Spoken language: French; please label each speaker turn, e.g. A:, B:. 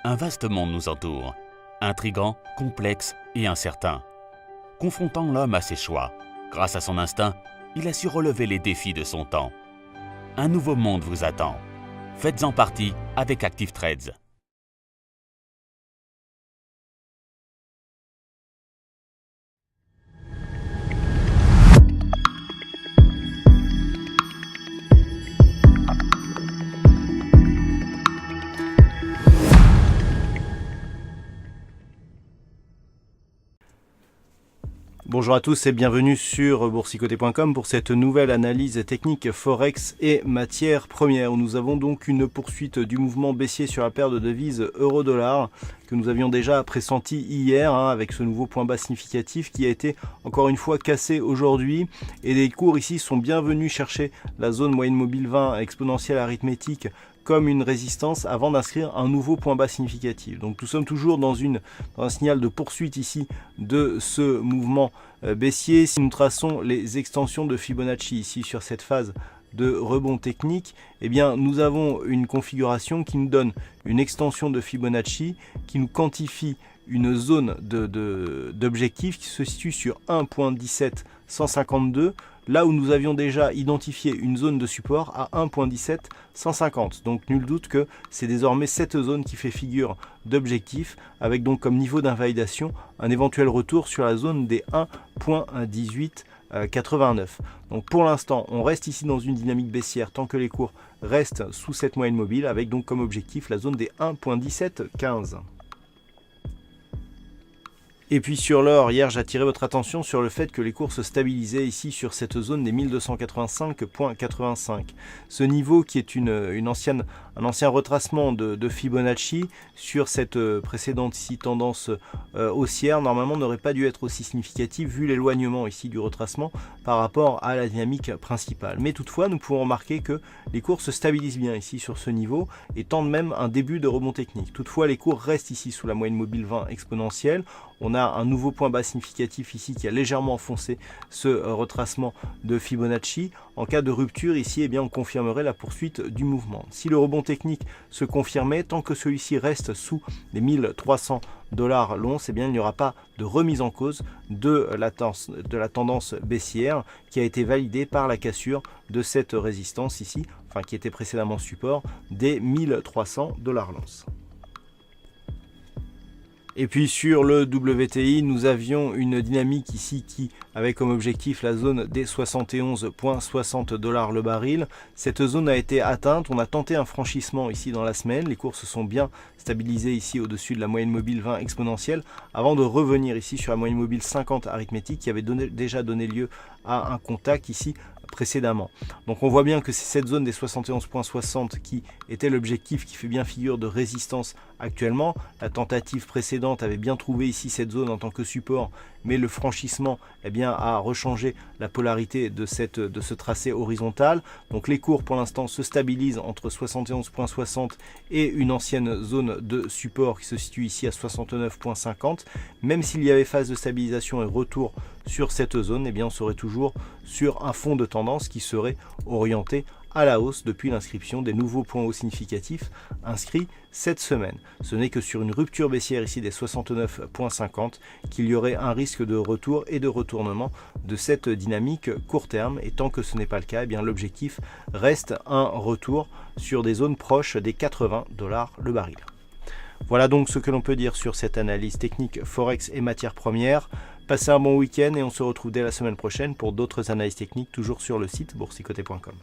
A: Un vaste monde nous entoure, intrigant, complexe et incertain. Confrontant l'homme à ses choix, grâce à son instinct, il a su relever les défis de son temps. Un nouveau monde vous attend. Faites-en partie avec Active Trades.
B: Bonjour à tous et bienvenue sur boursicoté.com pour cette nouvelle analyse technique Forex et matières premières où nous avons donc une poursuite du mouvement baissier sur la paire de devises euro-dollar que nous avions déjà pressenti hier avec ce nouveau point bas significatif qui a été encore une fois cassé aujourd'hui et les cours ici sont bien venus chercher la zone moyenne mobile 20 exponentielle arithmétique comme une résistance avant d'inscrire un nouveau point bas significatif. Donc nous sommes toujours dans un signal de poursuite ici de ce mouvement baissier. Si nous traçons les extensions de Fibonacci ici sur cette phase de rebond technique, eh bien nous avons une configuration qui nous donne une extension de Fibonacci qui nous quantifie une zone d'objectif qui se situe sur 1.17152, là où nous avions déjà identifié une zone de support à 1.17150. Donc nul doute que c'est désormais cette zone qui fait figure d'objectif, avec donc comme niveau d'invalidation un éventuel retour sur la zone des 1.1889. Donc pour l'instant, on reste ici dans une dynamique baissière tant que les cours restent sous cette moyenne mobile, avec donc comme objectif la zone des 1.1715. Et puis sur l'or, hier j'ai attiré votre attention sur le fait que les cours se stabilisaient ici sur cette zone des 1285.85. Ce niveau qui est un ancien retracement de Fibonacci sur cette précédente ici tendance haussière, normalement n'aurait pas dû être aussi significatif vu l'éloignement ici du retracement par rapport à la dynamique principale. Mais toutefois, nous pouvons remarquer que les cours se stabilisent bien ici sur ce niveau et tentent même un début de rebond technique. Toutefois, les cours restent ici sous la moyenne mobile 20 exponentielle. On a un nouveau point bas significatif ici qui a légèrement enfoncé ce retracement de Fibonacci. En cas de rupture ici, eh bien, on confirmerait la poursuite du mouvement. Si le rebond technique se confirmait, tant que celui-ci reste sous les 1300 $ l'once, eh bien, il n'y aura pas de remise en cause de la tendance baissière qui a été validée par la cassure de cette résistance ici, enfin qui était précédemment support des 1300 $ l'once. Et puis sur le WTI, nous avions une dynamique ici qui avait comme objectif la zone des 71,60 $ le baril. Cette zone a été atteinte, on a tenté un franchissement ici dans la semaine, les cours se sont bien stabilisés ici au-dessus de la moyenne mobile 20 exponentielle avant de revenir ici sur la moyenne mobile 50 arithmétique qui avait déjà donné lieu à un contact ici précédemment. Donc on voit bien que c'est cette zone des 71,60 qui était l'objectif qui fait bien figure de résistance actuellement. La tentative précédente avait bien trouvé ici cette zone en tant que support, mais le franchissement eh bien, a rechangé la polarité de ce tracé horizontal. Donc les cours pour l'instant se stabilisent entre 71,60 et une ancienne zone de support qui se situe ici à 69,50. Même s'il y avait phase de stabilisation et retour sur cette zone, eh bien, on serait toujours sur un fond de tendance qui serait orienté à la hausse depuis l'inscription des nouveaux points hauts significatifs inscrits cette semaine. Ce n'est que sur une rupture baissière ici des 69,50 qu'il y aurait un risque de retour et de retournement de cette dynamique court terme, et tant que ce n'est pas le cas, eh bien l'objectif reste un retour sur des zones proches des 80 $ le baril. Voilà donc ce que l'on peut dire sur cette analyse technique Forex et matières premières. Passez un bon week-end et on se retrouve dès la semaine prochaine pour d'autres analyses techniques toujours sur le site boursicoté.com.